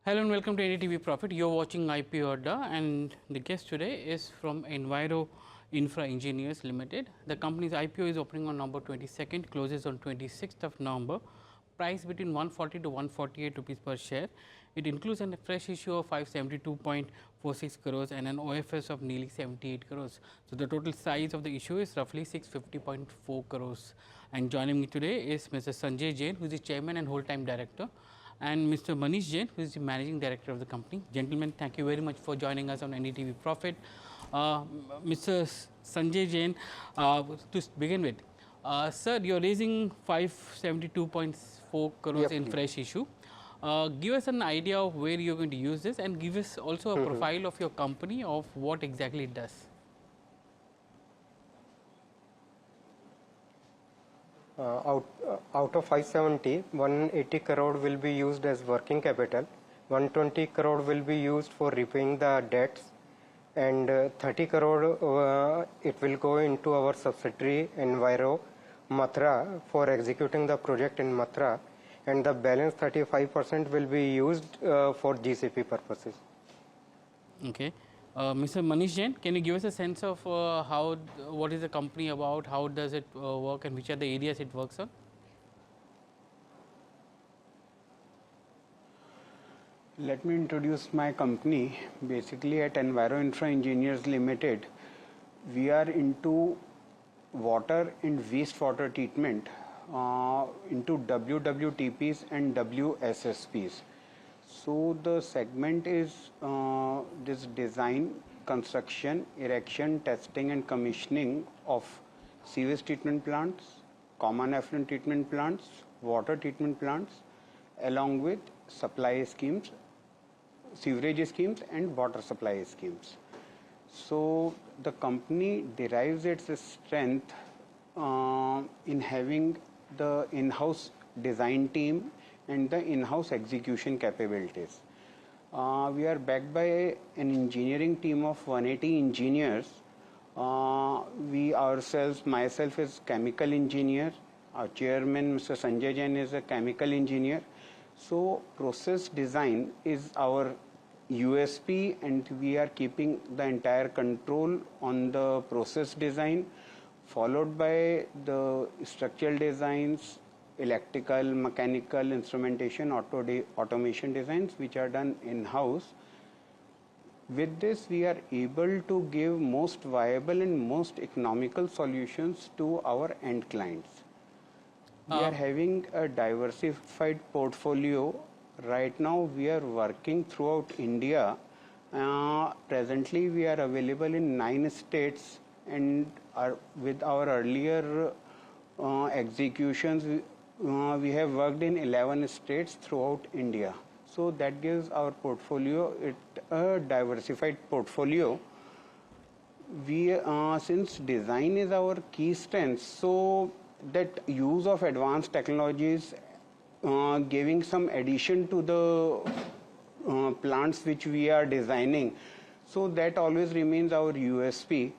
Hello and welcome to NDTV Profit. You're watching IPO Adda and the guest today is from Enviro Infra Engineers Limited. The company's IPO is opening on November 22nd, closes on 26th of November. Price between 140 to 148 rupees per share. It includes a fresh issue of 572.46 crores and an OFS of nearly 78 crores. So the total size of the issue is roughly 650.4 crores. And joining me today is Mr. Sanjay Jain, who is the chairman and whole-time director, and Mr. Manish Jain, who is the managing director of the company. Gentlemen, thank you very much for joining us on NDTV Profit. Mr. Sanjay Jain, to begin with, sir, you're raising 572.4 crores in fresh issue. Give us an idea of where you're going to use this and give us also a profile of your company of what exactly it does. Out of 570, 180 crore will be used as working capital, 120 crore will be used for repaying the debts, and 30 crore it will go into our subsidiary Enviro Mathura for executing the project in Mathura, and the balance 35% will be used for GCP purposes. Okay. Mr. Manish Jain, can you give us a sense of what is the company about, how does it work, and which are the areas it works on? Let me introduce my company. Basically, at Enviro Infra Engineers Limited, we are into water and wastewater treatment, into WWTPs and WSSPs. So the segment is this design, construction, erection, testing and commissioning of sewage treatment plants, common effluent treatment plants, water treatment plants, along with supply schemes, sewerage schemes and water supply schemes. So the company derives its strength in having the in-house design team and the in-house execution capabilities. We are backed by an engineering team of 180 engineers. We ourselves, myself is chemical engineer, our chairman Mr. Sanjay Jain is a chemical engineer. So process design is our USP, and we are keeping the entire control on the process design, followed by the structural designs, electrical, mechanical, instrumentation, automation designs, which are done in-house. With this, we are able to give most viable and most economical solutions to our end clients. We are having a diversified portfolio. Right now, we are working throughout India. Presently, we are available in 9 states, and with our earlier executions, we have worked in 11 states throughout India. So that gives our portfolio a diversified portfolio. We, since design is our key strength, so that use of advanced technologies, giving some addition to the plants which we are designing, so that always remains our USP.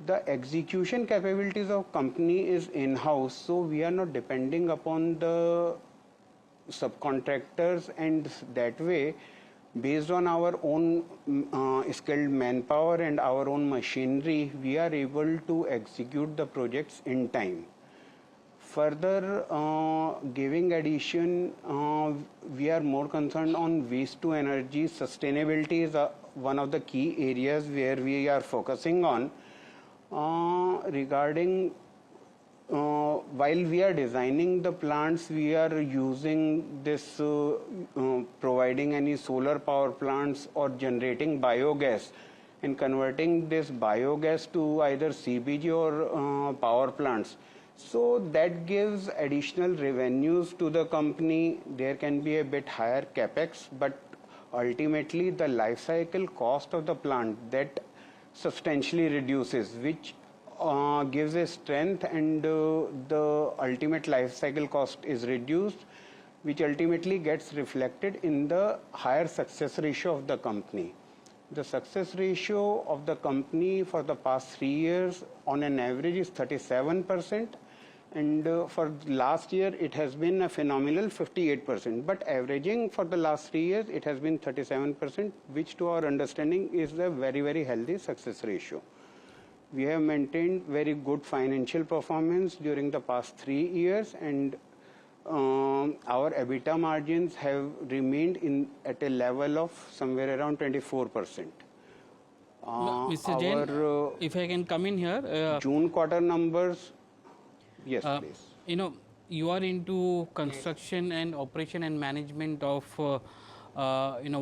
The execution capabilities of company is in-house, so we are not depending upon the subcontractors, and that way, based on our own skilled manpower and our own machinery, we are able to execute the projects in time. Further, giving addition, we are more concerned on waste to energy. Sustainability is one of the key areas where we are focusing on. Regarding while we are designing the plants, we are using this providing any solar power plants or generating biogas and converting this biogas to either CBG or power plants. So that gives additional revenues to the company. There can be a bit higher capex, but ultimately the life cycle cost of the plant that substantially reduces, which gives a strength, and the ultimate life cycle cost is reduced, which ultimately gets reflected in the higher success ratio of the company. The success ratio of the company for the past 3 years on an average is 37%, And for last year, it has been a phenomenal 58%. But averaging for the last 3 years, it has been 37%, which to our understanding is a very, very healthy success ratio. We have maintained very good financial performance during the past 3 years, and our EBITDA margins have remained at a level of somewhere around 24%. Mr. Jain, if I can come in here. June quarter numbers, yes, please. You know, you are into construction and operation and management of water and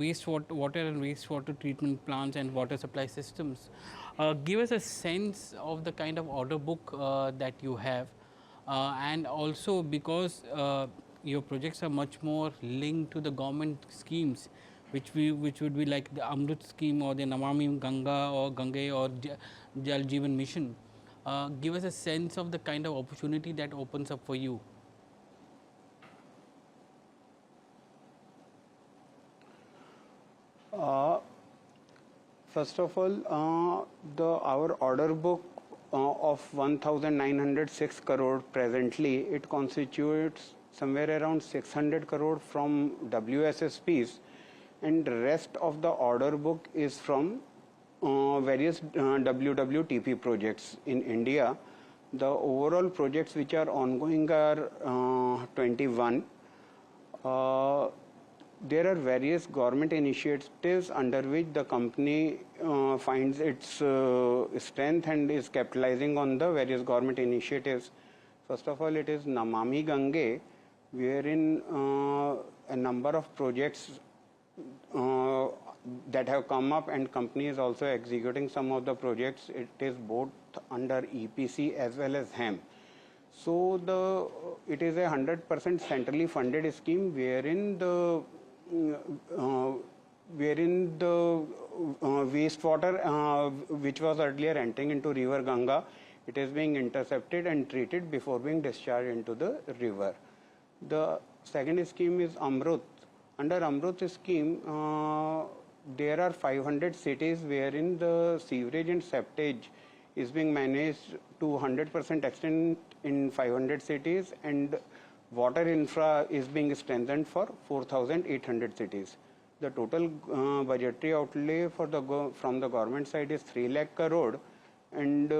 wastewater treatment plants and water supply systems. Give us a sense of the kind of order book that you have, and also because your projects are much more linked to the government schemes, which would be like the Amrut scheme or the Namami Ganga or Gange or Jal Jeevan Mission. Give us a sense of the kind of opportunity that opens up for you. First of all, our order book of 1,906 crore presently, it constitutes somewhere around 600 crore from WSSPs, and rest of the order book is from various WWTP projects in India. The overall projects which are ongoing are 21. There are various government initiatives under which the company finds its strength and is capitalizing on the various government initiatives. First of all, it is Namami Gange, wherein a number of projects that have come up, and company is also executing some of the projects. It is both under EPC as well as HAM. So it is a 100% centrally funded scheme wherein the wastewater which was earlier entering into river Ganga, it is being intercepted and treated before being discharged into the river. The second scheme is Amrut. Under Amrut scheme, there are 500 cities wherein the sewerage and septage is being managed to 100% extent in 500 cities, and water infra is being strengthened for 4,800 cities. The total budgetary outlay for from the government side is 3 lakh crore, and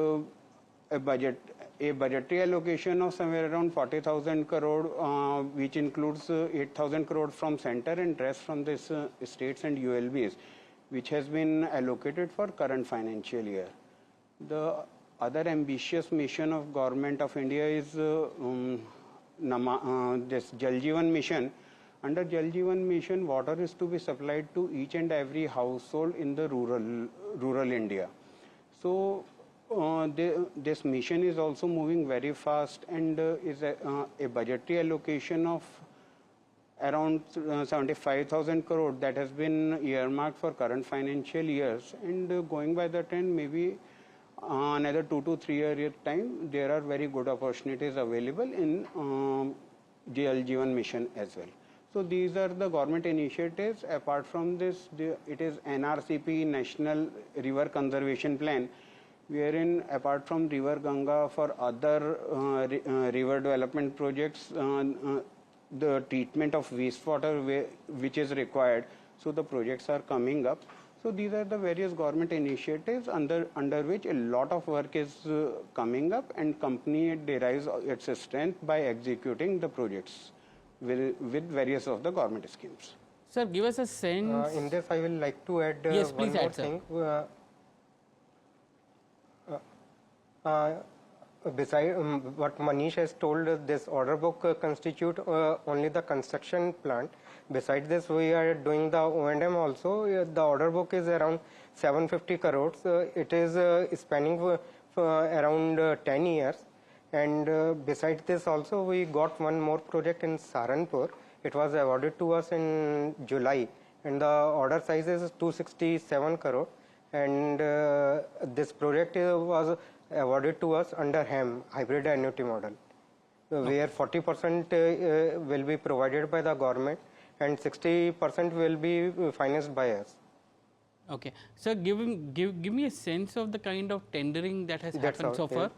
a budgetary allocation of somewhere around 40,000 crore, which includes 8,000 crore from center and rest from this states and ULBs, which has been allocated for current financial year. The other ambitious mission of Government of India is this Jal Jeevan Mission. Under Jal Jeevan Mission, water is to be supplied to each and every household in the rural India. So this mission is also moving very fast, and is a budgetary allocation of around 75,000 crore that has been earmarked for current financial years, and going by the trend, maybe another 2 to 3 year time, there are very good opportunities available in Jal Jeevan Mission as well. So these are the government initiatives. Apart from this, it is NRCP, National River Conservation Plan, wherein apart from river Ganga, for other river development projects, the treatment of wastewater which is required, so the projects are coming up. So these are the various government initiatives under which a lot of work is coming up, and company derives its strength by executing the projects with various of the government schemes. Sir, give us a sense. In this, I will like to add Yes, one please more add, sir. thing. Beside what Manish has told, this order book constitute only the construction plant. Besides this, we are doing the O&M also. The order book is around 750 crores. It is spanning around 10 years. And besides this also, we got one more project in Saharanpur. It was awarded to us in July, and the order size is 267 crore. And this project was awarded to us under HAM, hybrid annuity model, where 40% will be provided by the government and 60% will be financed by us. Okay, sir, give me a sense of the kind of tendering that has happened so far.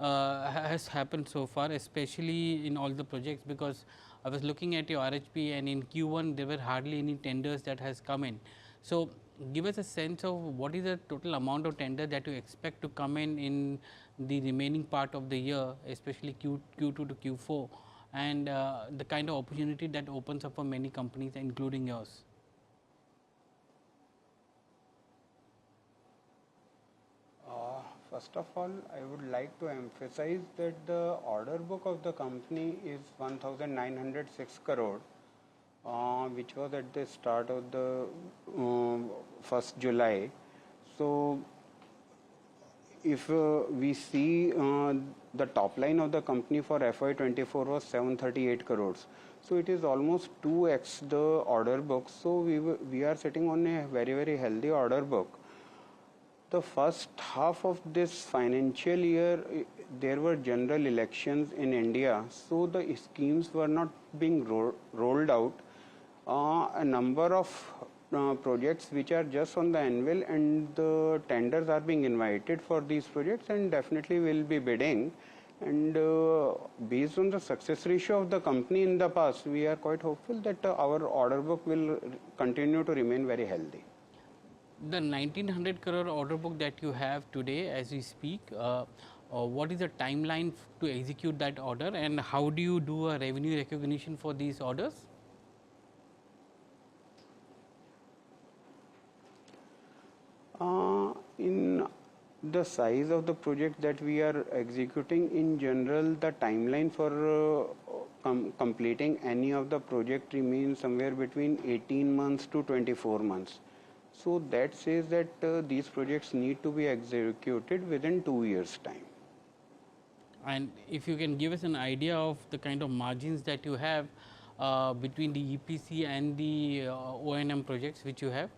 has happened so far, especially in all the projects, because I was looking at your RHP and in Q1 there were hardly any tenders that has come in. So, give us a sense of what is the total amount of tender that you expect to come in the remaining part of the year, especially Q2 to Q4, and the kind of opportunity that opens up for many companies including yours. First of all, I would like to emphasize that the order book of the company is 1906 crore, which was at the start of the 1st July. So, if we see the top line of the company for FY24 was 738 crores. So it is almost 2x the order book. So we are sitting on a very healthy order book. The first half of this financial year, there were general elections in India, so the schemes were not being rolled out. A number of projects which are just on the anvil, and the tenders are being invited for these projects, and definitely will be bidding. And based on the success ratio of the company in the past, we are quite hopeful that our order book will continue to remain very healthy. The 1900 crore order book that you have today as we speak, what is the timeline to execute that order, and how do you do a revenue recognition for these orders? In the size of the project that we are executing, in general, the timeline for completing any of the project remains somewhere between 18 months to 24 months. So that says that these projects need to be executed within 2 years' time. And if you can give us an idea of the kind of margins that you have between the EPC and the O&M projects which you have.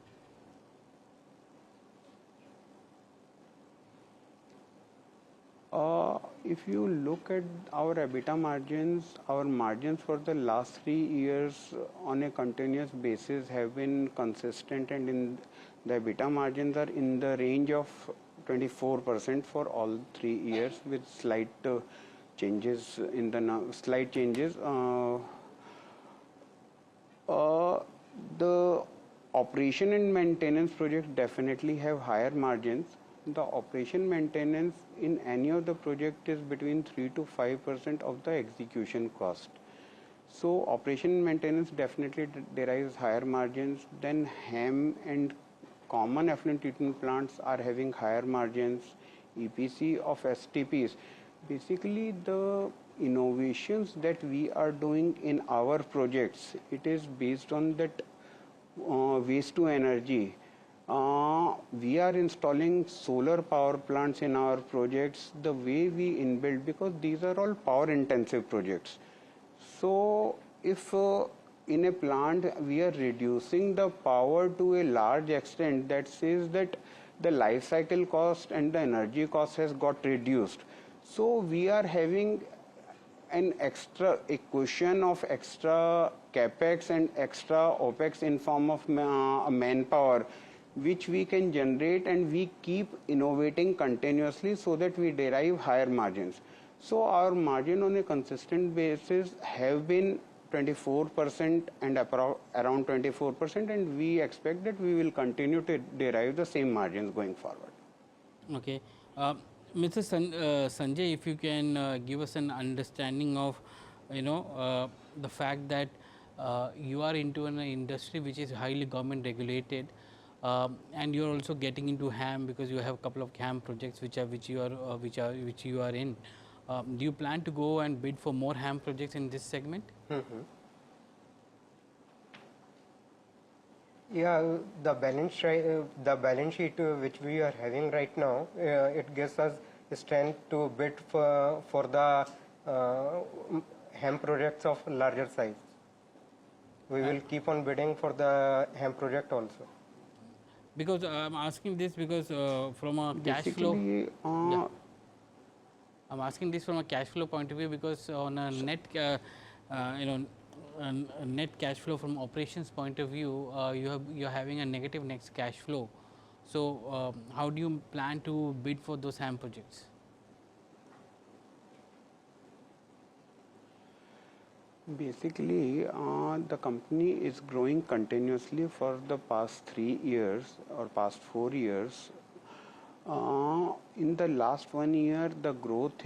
If you look at our EBITDA margins, our margins for the last 3 years on a continuous basis have been consistent, and in the EBITDA margins are in the range of 24% for all 3 years, with slight changes in the slight changes. The operation and maintenance projects definitely have higher margins. The operation maintenance in any of the project is between 3 to 5% of the execution cost. So operation maintenance definitely derives higher margins. Then HAM and common effluent treatment plants are having higher margins. EPC of STPs. Basically, the innovations that we are doing in our projects, it is based on that waste to energy. We are installing solar power plants in our projects the way we inbuild, because these are all power intensive projects. So if in a plant we are reducing the power to a large extent, that says that the life cycle cost and the energy cost has got reduced. So we are having an extra equation of extra capex and extra opex in form of manpower, which we can generate, and we keep innovating continuously so that we derive higher margins. So our margin on a consistent basis have been 24% and around 24%, and we expect that we will continue to derive the same margins going forward. Okay. Mr. Sanjay, if you can give us an understanding of, the fact that you are into an industry which is highly government regulated, and you are also getting into HAM because you have a couple of HAM projects which you are in. Do you plan to go and bid for more HAM projects in this segment? Yeah, the balance sheet which we are having right now, it gives us strength to bid for the HAM projects of larger size. We will keep on bidding for the HAM project also. Because I'm asking this because from a cash flow. Basically, I'm asking this from a cash flow point of view, because on a net, net cash flow from operations point of view, you're having a negative net cash flow. So how do you plan to bid for those HAM projects? Basically, the company is growing continuously for the past 3 years or past 4 years. In the last 1 year, the growth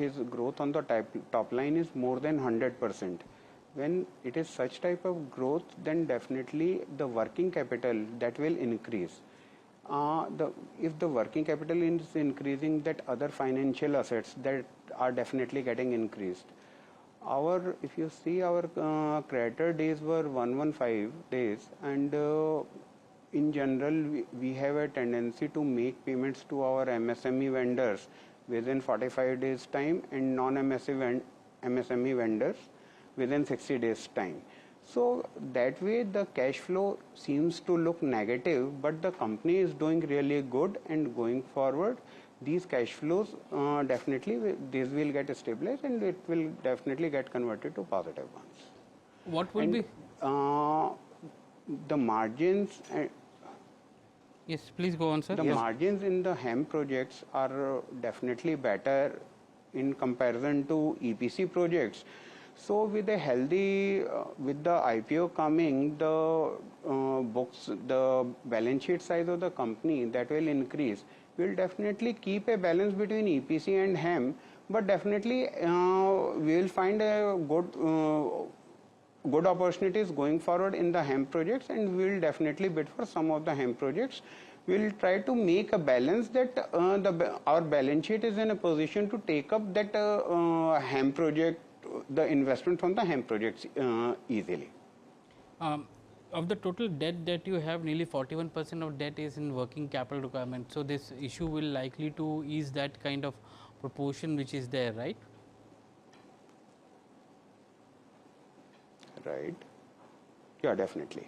on the top line is more than 100%. When it is such type of growth, then definitely the working capital that will increase. If the working capital is increasing, that other financial assets that are definitely getting increased. If you see, our creditor days were 115 days, and in general, we have a tendency to make payments to our MSME vendors within 45 days time, and non-MSME vendors within 60 days time. So that way the cash flow seems to look negative, but the company is doing really good, and going forward these cash flows definitely these will get stabilized, and it will definitely get converted to positive ones. What will And, be? The margins Yes, please go on, sir. the margins in the HEM projects are definitely better in comparison to EPC projects. So with a healthy, with the IPO coming, the books, the balance sheet size of the company that will increase. We'll definitely keep a balance between EPC and HEM, but definitely we will find a good opportunities going forward in the HEM projects, and we will definitely bid for some of the HEM projects. We will try to make a balance that our balance sheet is in a position to take up that HEM project, the investment from the HEM projects easily. Of the total debt that you have, nearly 41% of debt is in working capital requirement. So this issue will likely to ease that kind of proportion which is there, right? Right. Yeah, definitely.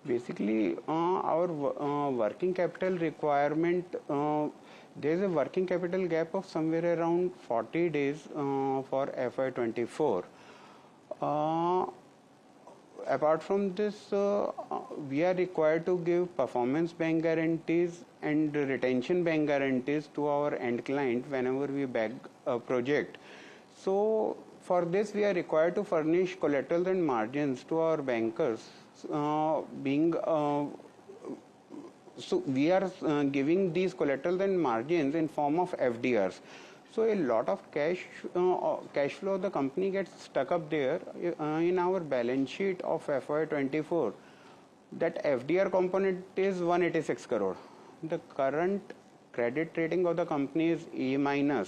Basically, our working capital requirement, there is a working capital gap of somewhere around 40 days for FY24. Apart from this, we are required to give performance bank guarantees and retention bank guarantees to our end client whenever we bag a project. So for this, we are required to furnish collaterals and margins to our bankers. So we are giving these collaterals and margins in form of FDRs. So a lot of cash flow of the company gets stuck up there in our balance sheet of FY24. That FDR component is 186 crore. The current credit rating of the company is A-.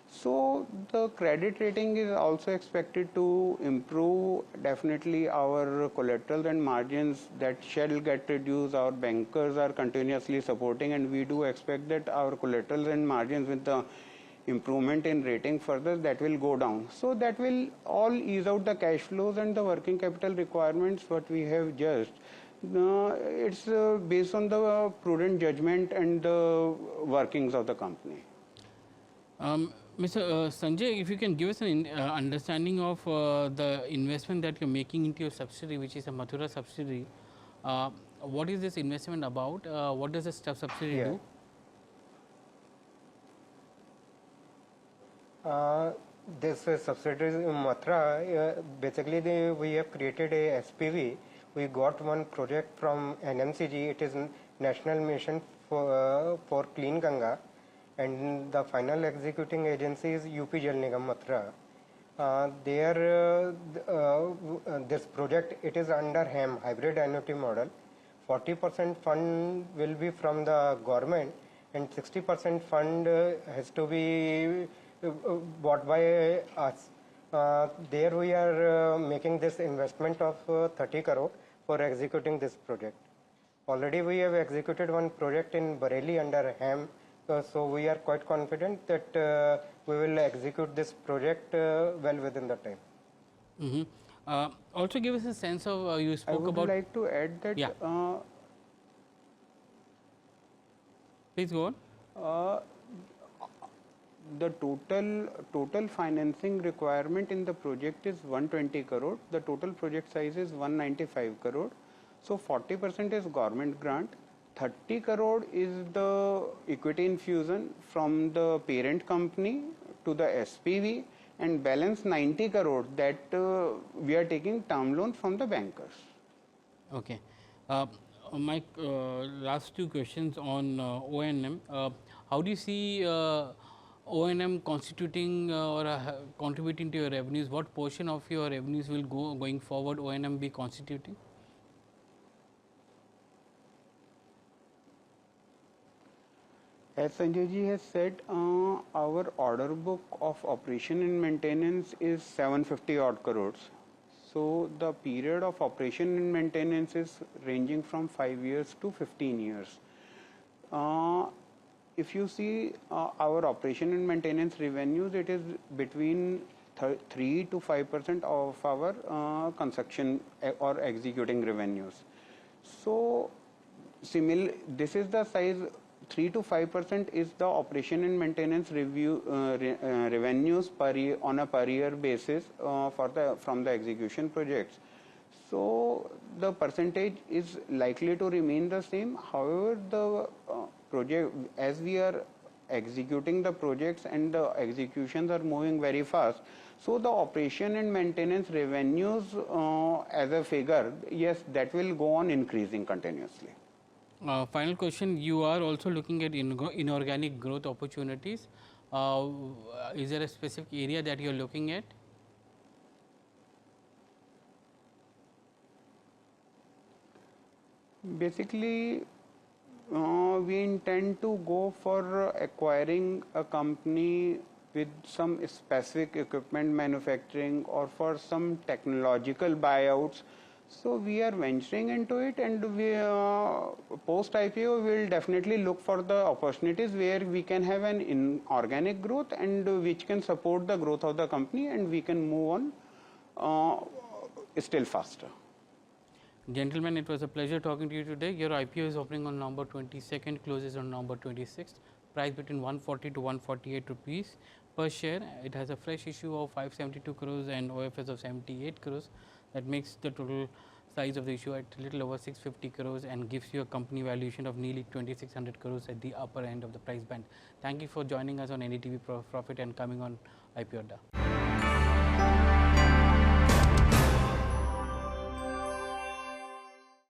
So the credit rating is also expected to improve. Definitely our collateral and margins that shall get reduced. Our bankers are continuously supporting, and we do expect that our collateral and margins with the improvement in rating further, that will go down. So that will all ease out the cash flows and the working capital requirements what we have just. It's based on the prudent judgment and the workings of the company. Mr. Sanjay, if you can give us an understanding of the investment that you're making into your subsidiary, which is a Mathura subsidiary. What is this investment about? What does this subsidiary do? This subsidiary in Mathura, basically we have created a SPV. We got one project from NMCG. It is National Mission for Clean Ganga, and the final executing agency is UP Jal Nigam Mathura. This project, it is under HEM, hybrid annuity model. 40% fund will be from the government, and 60% fund has to be bought by us. There we are making this investment of 30 crore for executing this project. Already we have executed one project in Bareilly under HEM, so we are quite confident that we will execute this project well within the time. Mm-hmm. Also give us a sense of, you spoke about... I would like to add that... Yeah. Please go on. The total financing requirement in the project is 120 crore. The total project size is 195 crore. So 40% is government grant. 30 crore is the equity infusion from the parent company to the SPV, and balance 90 crore that we are taking term loan from the bankers. Okay. My last two questions on O&M. How do you see O&M constituting or contributing to your revenues? What portion of your revenues will going forward O&M be constituting? As Sanjay ji has said, our order book of operation and maintenance is 750 odd crores. So the period of operation and maintenance is ranging from 5 years to 15 years. If you see our operation and maintenance revenues, it is between 3 to 5% of our construction or executing revenues. So this is the size. 3 to 5% is the operation and maintenance revenues per year, on a per year basis from the execution projects. So the percentage is likely to remain the same. However, the project, as we are executing the projects and the executions are moving very fast, so the operation and maintenance revenues as a figure, yes, that will go on increasing continuously. Final question, you are also looking at inorganic growth opportunities. Is there a specific area that you are looking at? Basically, we intend to go for acquiring a company with some specific equipment manufacturing or for some technological buyouts. So we are venturing into it, and we post IPO will definitely look for the opportunities where we can have an inorganic growth and which can support the growth of the company, and we can move on still faster. Gentlemen, it was a pleasure talking to you today. Your IPO is opening on November 22nd, closes on November 26th. Price between 140 to 148 rupees per share. It has a fresh issue of 572 crores and OFS of 78 crores. That makes the total size of the issue at a little over 650 crores and gives you a company valuation of nearly 2600 crores at the upper end of the price band. Thank you for joining us on NDTV Profit and coming on IPO Adda.